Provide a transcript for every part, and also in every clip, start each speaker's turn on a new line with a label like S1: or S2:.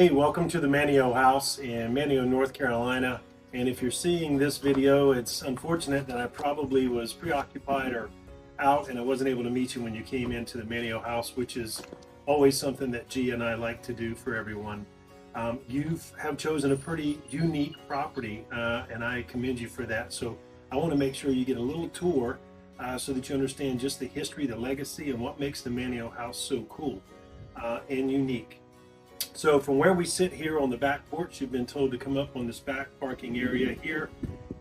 S1: Hey, welcome to the Manteo House in Manteo, North Carolina. And if you're seeing this video, it's unfortunate that I probably was preoccupied or out and I wasn't able to meet you when you came into the Manteo House, which is always something that G and I like to do for everyone. You have chosen a pretty unique property and I commend you for that. So I want to make sure you get a little tour so that you understand just the history, the legacy, and what makes the Manteo House so cool and unique. So from where we sit here on the back porch, you've been told to come up on this back parking area here.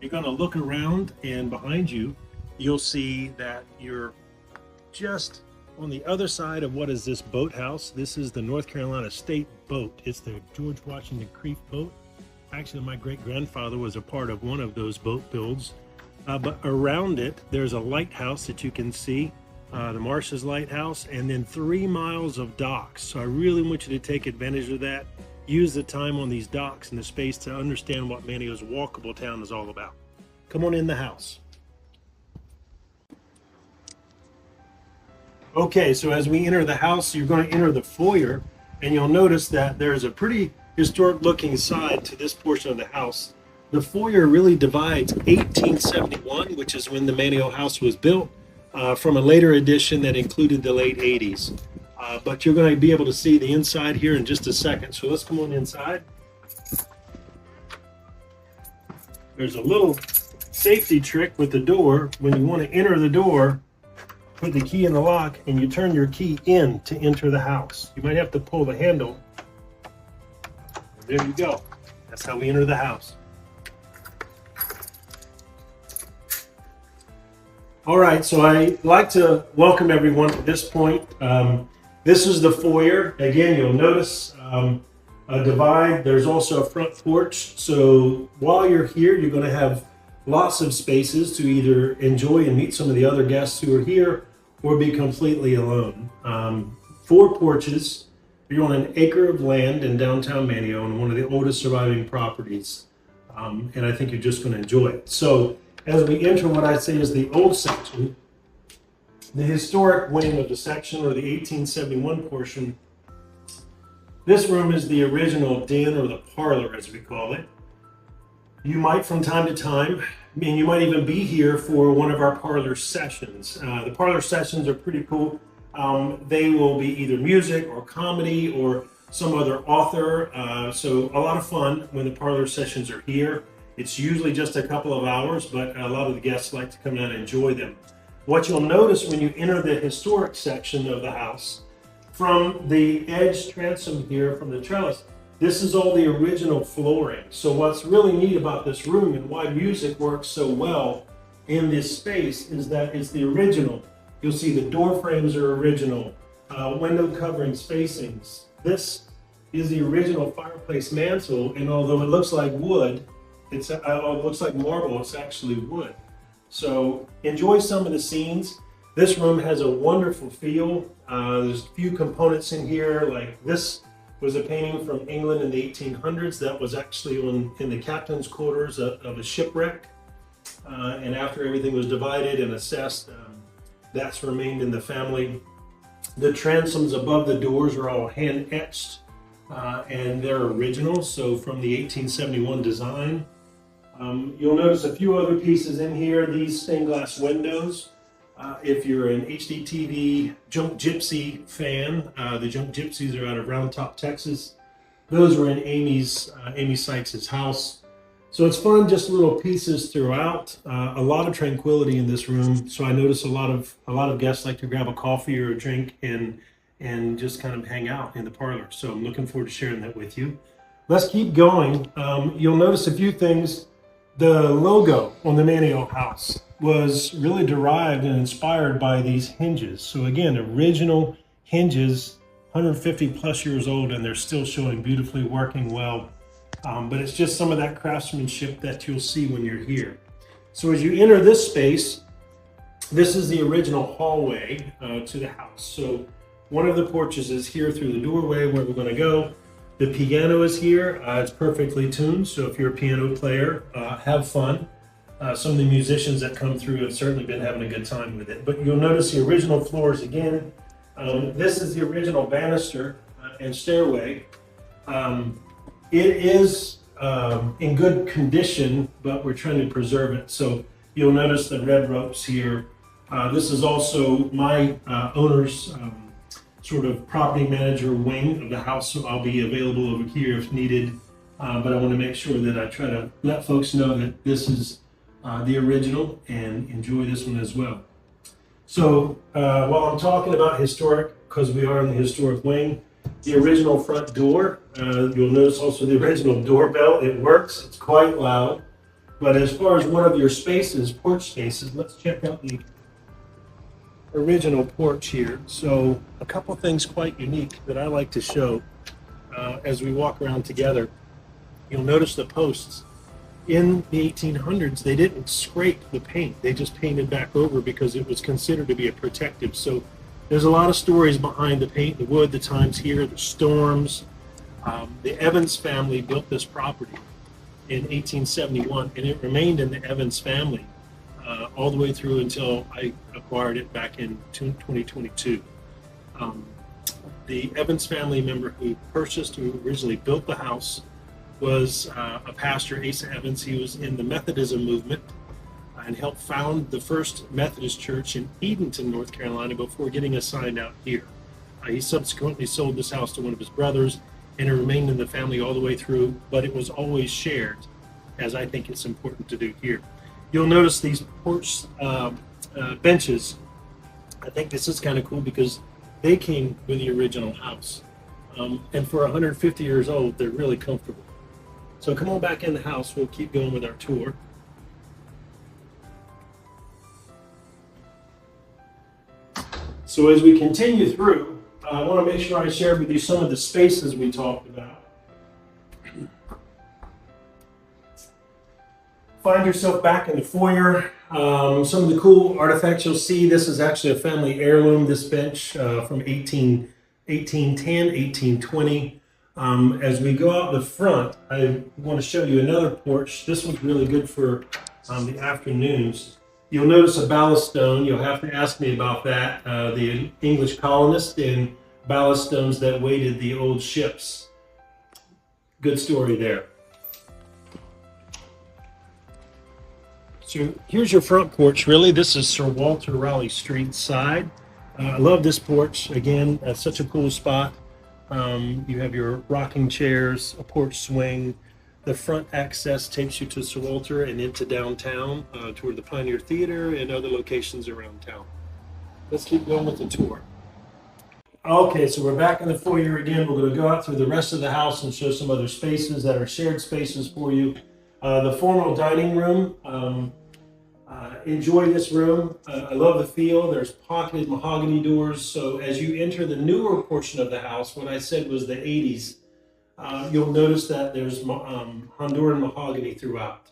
S1: You're going to look around, and behind you, you'll see that you're just on the other side of what is this boathouse. This is the North Carolina State Boat. It's the George Washington Creek boat. Actually, my great-grandfather was a part of one of those boat builds. But around it, there's a lighthouse that you can see. The Marshes Lighthouse, and then 3 miles of docks. So I really want you to take advantage of that. Use the time on these docks and the space to understand what Manteo's walkable town is all about. Come on in the house. Okay, so as we enter the house, you're going to enter the foyer, and you'll notice that there's a pretty historic looking side to this portion of the house. The foyer really divides 1871, which is when the Manteo House was built, from a later edition that included the late 80s. But you're going to be able to see the inside here in just a second. So let's come on inside. There's a little safety trick with the door. When you want to enter the door, put the key in the lock and you turn your key in to enter the house. You might have to pull the handle. And there you go. That's how we enter the house. All right, so I'd like to welcome everyone to this point. This is the foyer. Again, you'll notice a divide. There's also a front porch. So while you're here, you're going to have lots of spaces to either enjoy and meet some of the other guests who are here or be completely alone. 4 porches. You're on an acre of land in downtown Manteo and one of the oldest surviving properties. And I think you're just going to enjoy it. So as we enter what I'd say is the old section, the historic wing of the section, or the 1871 portion, this room is the original den, or the parlor as we call it. You might from time to time, and you might even be here for one of our parlor sessions. The parlor sessions are pretty cool. They will be either music or comedy or some other author. So a lot of fun when the parlor sessions are here. It's usually just a couple of hours, but a lot of the guests like to come out and enjoy them. What you'll notice when you enter the historic section of the house, from the edge transom here, from the trellis, this is all the original flooring. So what's really neat about this room and why music works so well in this space is that it's the original. You'll see the door frames are original, window coverings, facings. This is the original fireplace mantle, and although it looks like wood, it looks like marble, it's actually wood. So enjoy some of the scenes. This room has a wonderful feel. There's a few components in here, like this was a painting from England in the 1800s that was actually in the captain's quarters of a shipwreck. And after everything was divided and assessed, that's remained in the family. The transoms above the doors are all hand etched and they're original, so from the 1871 design. You'll notice a few other pieces in here. These stained glass windows. If you're an HDTV Junk Gypsy fan, the Junk Gypsies are out of Round Top, Texas. Those were in Amy Sykes' house. So it's fun, just little pieces throughout. A lot of tranquility in this room. So I notice a lot of guests like to grab a coffee or a drink and just kind of hang out in the parlor. So I'm looking forward to sharing that with you. Let's keep going. You'll notice a few things. The logo on the Manteo House was really derived and inspired by these hinges. So again, original hinges, 150 plus years old, and they're still showing beautifully, working well. But it's just some of that craftsmanship that you'll see when you're here. So as you enter this space, this is the original hallway to the house. So one of the porches is here through the doorway where we're going to go. The piano is here. It's perfectly tuned, so if you're a piano player, have fun. Some of the musicians that come through have certainly been having a good time with it. But you'll notice the original floors again. This is the original banister and stairway. It is in good condition, but we're trying to preserve it. So you'll notice the red ropes here. This is also my owner's sort of property manager wing of the house, so I'll be available over here if needed. But I want to make sure that I try to let folks know that this is the original and enjoy this one as well. So while I'm talking about historic, because we are in the historic wing, the original front door, you'll notice also the original doorbell. It works, it's quite loud. But as far as one of your spaces, porch spaces, let's check out the original porch here. So a couple things quite unique that I like to show as we walk around together. You'll notice the posts. In the 1800s, they didn't scrape the paint. They just painted back over because it was considered to be a protective. So there's a lot of stories behind the paint, the wood, the times here, the storms. The Evans family built this property in 1871, and it remained in the Evans family all the way through until I acquired it back in 2022. The Evans family member who originally built the house was a pastor, Asa Evans. He was in the Methodism movement and helped found the first Methodist church in Edenton, North Carolina, before getting assigned out here. He subsequently sold this house to one of his brothers, and it remained in the family all the way through, but it was always shared, as I think it's important to do here. You'll notice these porch benches. I think this is kind of cool because they came with the original house. And for 150 years old, they're really comfortable. So come on back in the house. We'll keep going with our tour. So as we continue through, I want to make sure I share with you some of the spaces we talked about. Find yourself back in the foyer. Some of the cool artifacts you'll see. This is actually a family heirloom, this bench from 1810, 1820. As we go out the front, I want to show you another porch. This one's really good for the afternoons. You'll notice a ballast stone. You'll have to ask me about that. The English colonists and ballast stones that weighted the old ships. Good story there. So here's your front porch. Really, this is Sir Walter Raleigh Street side. I love this porch. Again, such a cool spot. You have your rocking chairs, a porch swing. The front access takes you to Sir Walter and into downtown, toward the Pioneer Theater and other locations around town. Let's keep going with the tour. Okay, so we're back in the foyer again. We're going to go out through the rest of the house and show some other spaces that are shared spaces for you. The formal dining room. Enjoy this room. I love the feel. There's pocketed mahogany doors. So as you enter the newer portion of the house, what I said was the 80s, you'll notice that there's Honduran mahogany throughout.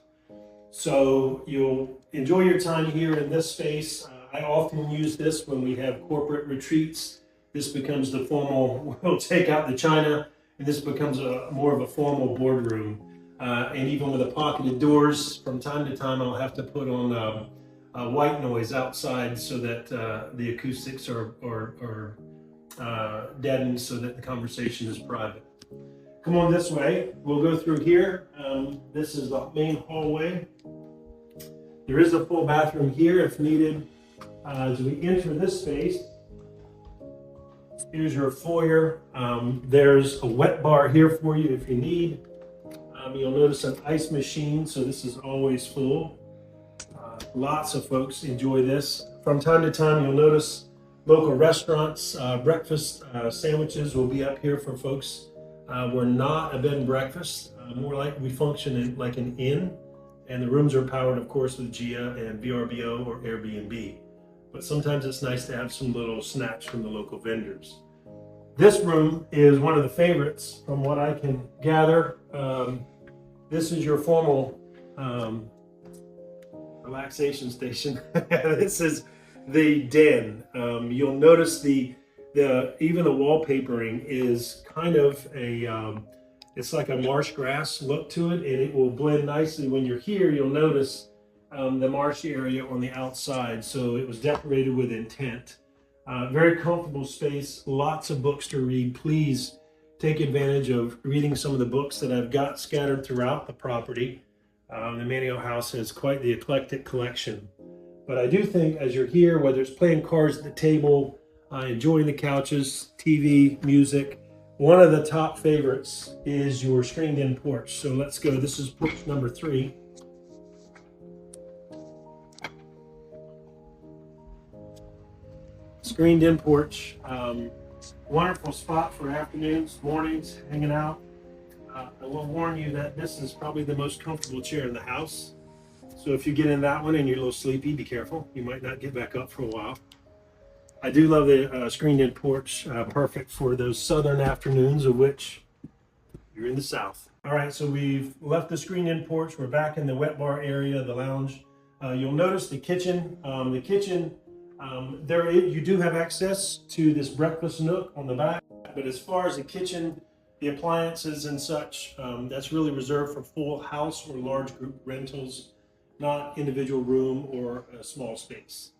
S1: So you'll enjoy your time here in this space. I often use this when we have corporate retreats. This becomes the formal, we'll take out the china, and this becomes more of a formal boardroom. And even with the pocketed doors, from time to time, I'll have to put on white noise outside so that the acoustics are deadened so that the conversation is private. Come on this way. We'll go through here. This is the main hallway. There is a full bathroom here if needed. As we enter this space, here's your foyer. There's a wet bar here for you if you need. You'll notice an ice machine, so this is always full. Lots of folks enjoy this. From time to time, you'll notice local restaurants, breakfast sandwiches will be up here for folks. We're not a bed and breakfast, more like we function like an inn, and the rooms are powered, of course, with GIA and VRBO or Airbnb. But sometimes it's nice to have some little snacks from the local vendors. This room is one of the favorites from what I can gather. This is your formal relaxation station. This is the den. You'll notice even the wallpapering is kind of it's like a marsh grass look to it, and it will blend nicely. When you're here, you'll notice the marshy area on the outside. So it was decorated with intent. Very comfortable space, lots of books to read. Please take advantage of reading some of the books that I've got scattered throughout the property. The Manteo House has quite the eclectic collection. But I do think as you're here, whether it's playing cards at the table, enjoying the couches, TV, music, one of the top favorites is your screened-in porch. So let's go. This is porch number 3. Screened-in porch. Wonderful spot for afternoons, mornings, hanging out. I will warn you that this is probably the most comfortable chair in the house. So if you get in that one and you're a little sleepy, be careful. You might not get back up for a while. I do love the screened-in porch, perfect for those southern afternoons, of which you're in the south. All right, so we've left the screened-in porch. We're back in the wet bar area, the lounge. You'll notice the kitchen. You do have access to this breakfast nook on the back, but as far as the kitchen, the appliances and such, that's really reserved for full house or large group rentals, not individual room or a small space.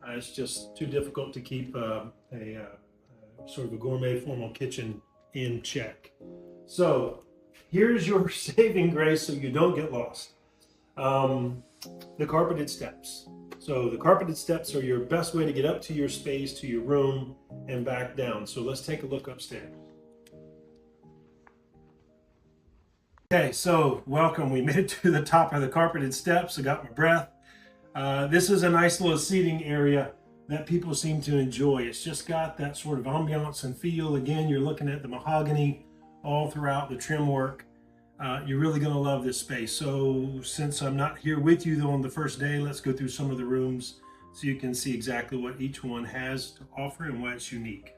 S1: It's just too difficult to keep a sort of a gourmet formal kitchen in check. So here's your saving grace so you don't get lost. The carpeted steps. So the carpeted steps are your best way to get up to your space, to your room, and back down. So let's take a look upstairs. Okay, so welcome. We made it to the top of the carpeted steps. I got my breath. This is a nice little seating area that people seem to enjoy. It's just got that sort of ambiance and feel. Again, you're looking at the mahogany all throughout the trim work. You're really going to love this space. So since I'm not here with you though on the first day, let's go through some of the rooms so you can see exactly what each one has to offer and why it's unique.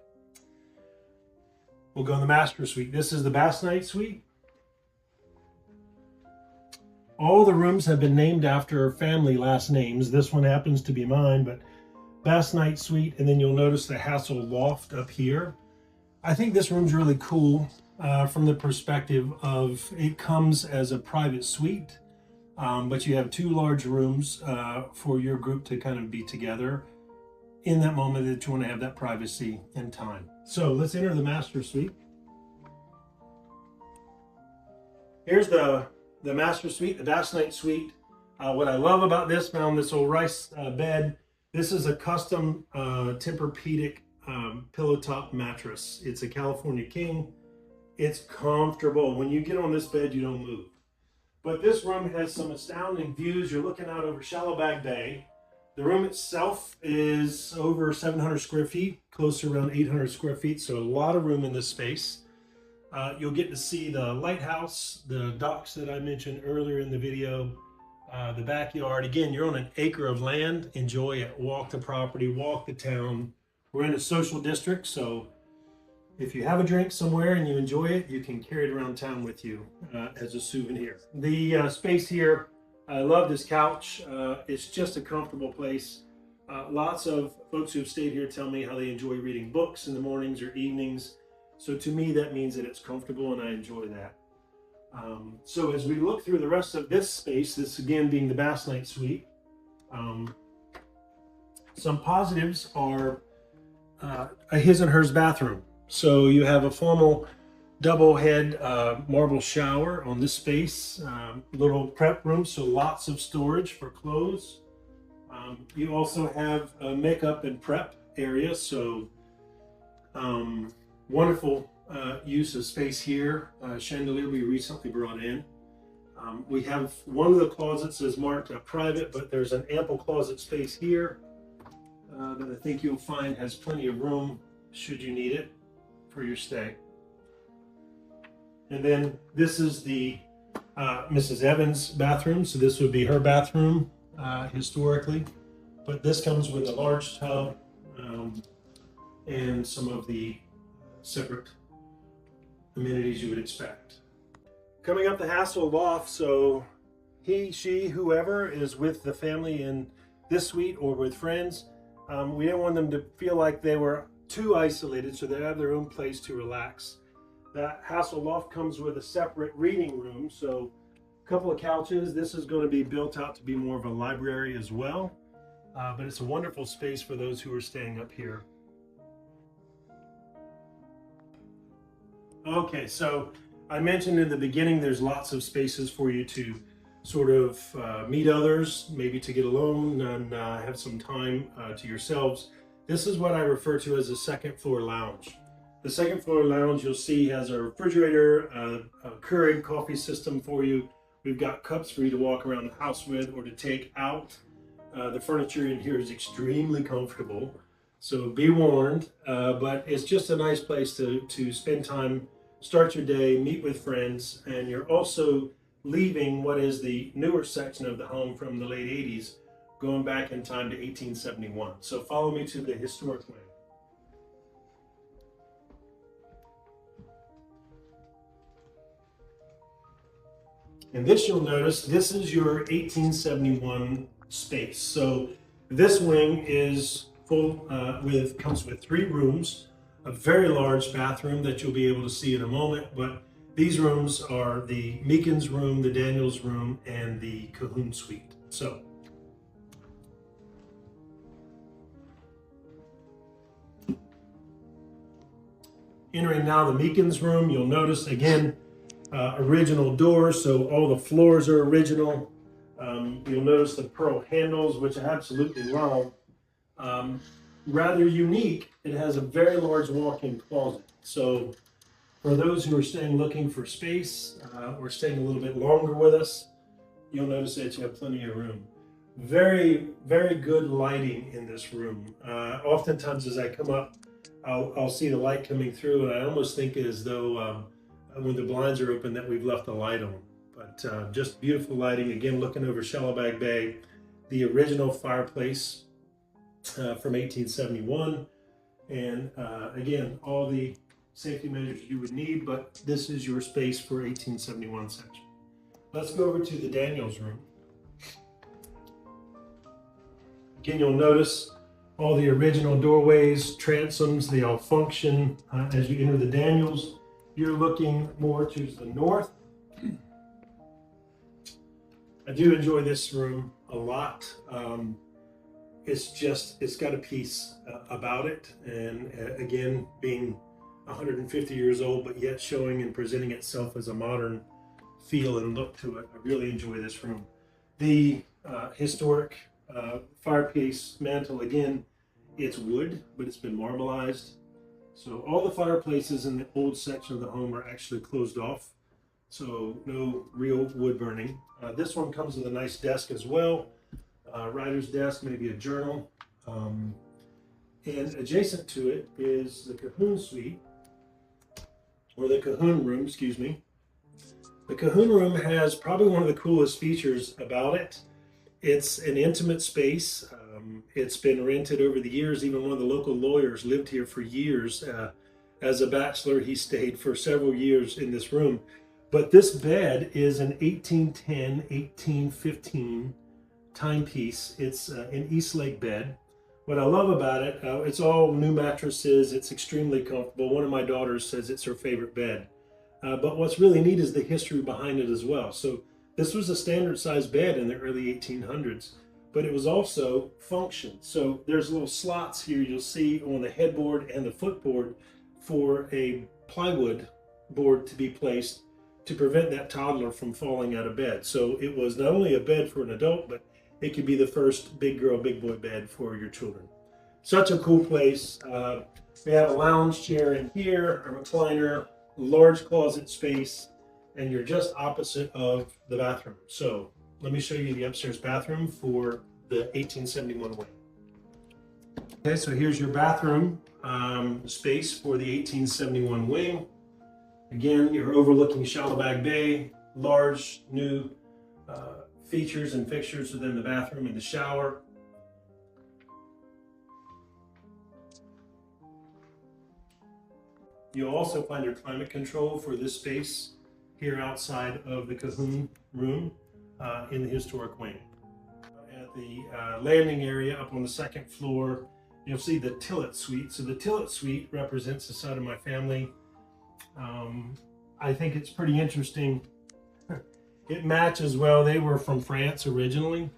S1: We'll go in the master suite. This is the bassinet suite. All the rooms have been named after family last names. This one happens to be mine, but bassinet suite, and then you'll notice the Hassel loft up here. I think this room's really cool from the perspective of it comes as a private suite, but you have 2 large rooms for your group to kind of be together in that moment that you want to have that privacy and time. So let's enter the master suite. Here's the master suite, the bassinet suite. What I love about this, found this old rice bed. This is a custom Tempur-Pedic pillow top mattress. It's a California King. It's comfortable. When you get on this bed, you don't move. But this room has some astounding views. You're looking out over Shallowbag Bay. The room itself is over 700 square feet, close to around 800 square feet. So a lot of room in this space. You'll get to see the lighthouse, the docks that I mentioned earlier in the video, the backyard. Again, you're on an acre of land. Enjoy it. Walk the property, walk the town. We're in a social district, so if you have a drink somewhere and you enjoy it, you can carry it around town with you as a souvenir. The space here, I love this couch. It's just a comfortable place. Lots of folks who've stayed here tell me how they enjoy reading books in the mornings or evenings. So to me, that means that it's comfortable and I enjoy that. So as we look through the rest of this space, this again being the bassinet suite, some positives are a his and hers bathroom. So you have a formal double head marble shower on this space, little prep room, so lots of storage for clothes. You also have a makeup and prep area, so wonderful use of space here. Chandelier we recently brought in. We have one of the closets is marked private, but there's an ample closet space here that I think you'll find has plenty of room should you need it for your stay. And then this is the Mrs. Evans bathroom. So this would be her bathroom historically, but this comes with a large tub and some of the separate amenities you would expect. Coming up the Hassel loft, so he, she, whoever is with the family in this suite or with friends, we didn't want them to feel like they were too isolated, so they have their own place to relax. That Hassel loft comes with a separate reading room, so a couple of couches. This is going to be built out to be more of a library as well, but it's a wonderful space for those who are staying up here. Okay, so I mentioned in the beginning there's lots of spaces for you to sort of meet others, maybe to get alone and have some time to yourselves. This is what I refer to as a second floor lounge. The second floor lounge you'll see has a refrigerator, a Keurig coffee system for you. We've got cups for you to walk around the house with or to take out. The furniture in here is extremely comfortable, so be warned, but it's just a nice place to spend time, start your day, meet with friends, and you're also leaving what is the newer section of the home from the late 80s, going back in time to 1871. So follow me to the historic wing. And this, you'll notice, this is your 1871 space. So this wing is full comes with 3 rooms, a very large bathroom that you'll be able to see in a moment, but these rooms are the Meekins room, the Daniels room, and the Cahoon suite. So entering now the Meekins room, you'll notice again, original doors, so all the floors are original. You'll notice the pearl handles, which I absolutely love. Rather unique, it has a very large walk-in closet. So for those who are staying looking for space or staying a little bit longer with us, you'll notice that you have plenty of room. Very, very good lighting in this room. Oftentimes as I come up, I'll see the light coming through, and I almost think as though when the blinds are open that we've left the light on. But just beautiful lighting. Again, looking over Shellabag Bay, the original fireplace from 1871. And again, all the safety measures you would need, but this is your space for 1871 section. Let's go over to the Daniels room. Again, you'll notice all the original doorways, transoms, they all function. As you enter the Daniels, you're looking more to the north. I do enjoy this room a lot. It's got a piece about it, and again, being 150 years old, but yet showing and presenting itself as a modern feel and look to it. I really enjoy this room. The historic fireplace mantle, again, it's wood, but it's been marbleized. So all the fireplaces in the old section of the home are actually closed off, so no real wood burning. This one comes with a nice desk as well. Writer's desk, maybe a journal. And adjacent to it is the Cahoon suite, or the Cahoon room, excuse me. The Cahoon room has probably one of the coolest features about it. It's an intimate space. It's been rented over the years. Even one of the local lawyers lived here for years. As a bachelor, he stayed for several years in this room. But this bed is an 1810, 1815 timepiece. It's an Eastlake bed. What I love about it, it's all new mattresses. It's extremely comfortable. One of my daughters says it's her favorite bed. But what's really neat is the history behind it as well. So this was a standard size bed in the early 1800s, but it was also function. So there's little slots here you'll see on the headboard and the footboard for a plywood board to be placed to prevent that toddler from falling out of bed. So it was not only a bed for an adult, but it could be the first big girl, big boy bed for your children. Such a cool place. We have a lounge chair in here, a recliner, large closet space, and you're just opposite of the bathroom. So let me show you the upstairs bathroom for the 1871 wing. Okay, so here's your bathroom space for the 1871 wing. Again, you're overlooking Shellabag Bay, large new features and fixtures within the bathroom and the shower. You'll also find your climate control for this space here outside of the Cahoon room in the historic wing. At the landing area up on the second floor, you'll see the Tillet suite. So the Tillet suite represents the side of my family. I think it's pretty interesting. It matches well. They were from France originally.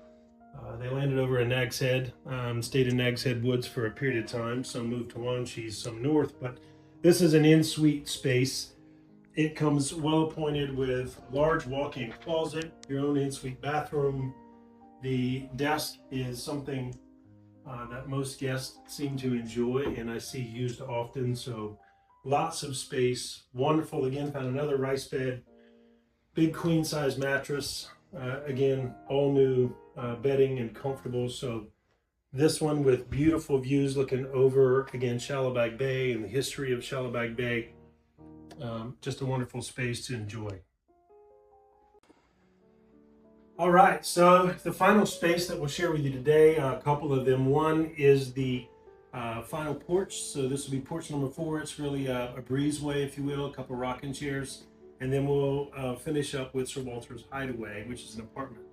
S1: They landed over in Nag's Head, stayed in Nag's Head Woods for a period of time. Some moved to Wanchese, some north, but this is an in-suite space. It comes well appointed with a large walk-in closet, your own in-suite bathroom. The desk is something that most guests seem to enjoy and I see used often. So lots of space, wonderful. Again, found another rice bed, big queen size mattress. Again, all new bedding and comfortable. So this one with beautiful views looking over, again, Shallowbag Bay and the history of Shallowbag Bay. Just a wonderful space to enjoy. All right, so the final space that we'll share with you today, a couple of them. One is the final porch. So this will be porch number 4. It's really a breezeway, if you will, a couple rocking chairs. And then we'll finish up with Sir Walter's Hideaway, which is an apartment.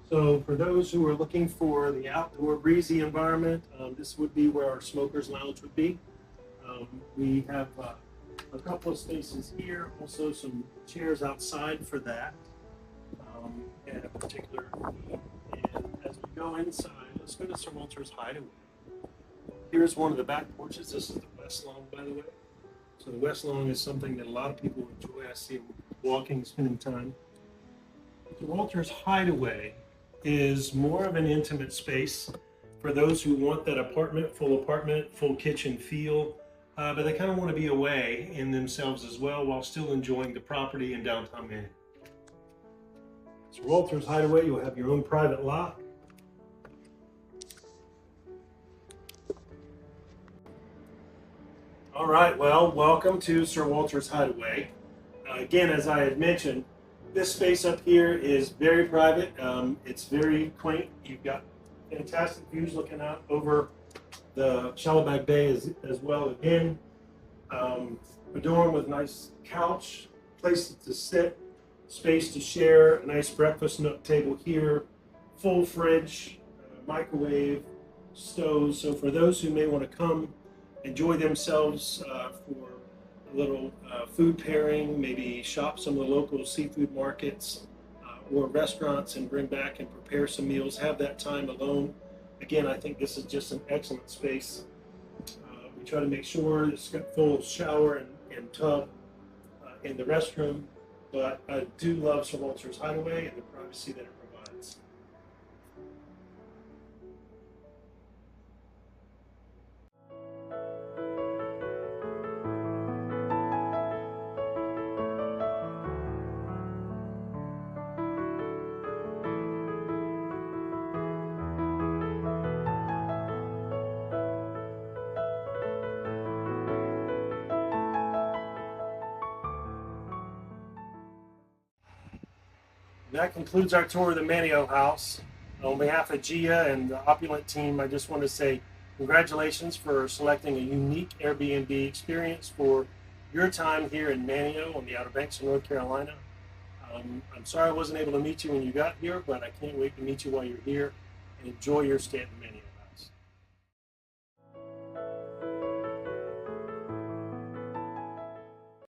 S1: So for those who are looking for the outdoor breezy environment, this would be where our smoker's lounge would be. We have a couple of spaces here, also some chairs outside for that at a particular need. And as we go inside, let's go to Sir Walter's Hideaway. Here's one of the back porches. This is the west lawn, by the way. So the west lawn is something that a lot of people enjoy. I see them walking, spending time. Sir Walter's Hideaway is more of an intimate space for those who want that apartment, full kitchen feel, but they kind of want to be away in themselves as well while still enjoying the property in downtown Manning. So Walter's Hideaway, you'll have your own private lock. All right, well, welcome to Sir Walter's Hideaway. Again, as I had mentioned, this space up here is very private. It's very quaint. You've got fantastic views looking out over the Shallowbag Bay as well. Again, adorned with nice couch, place to sit, space to share, a nice breakfast nook table here, full fridge, microwave, stove. So for those who may want to come enjoy themselves for a little food pairing, maybe shop some of the local seafood markets or restaurants and bring back and prepare some meals, have that time alone. Again, I think this is just an excellent space. We try to make sure it's got full shower and tub in the restroom, but I do love Sir Walter's Hideaway and the privacy that it provides. That concludes our tour of the Manteo House. On behalf of Gia and the opulent team, I just want to say congratulations for selecting a unique Airbnb experience for your time here in Manteo on the Outer Banks of North Carolina. I'm sorry I wasn't able to meet you when you got here, but I can't wait to meet you while you're here and enjoy your stay at the Manteo.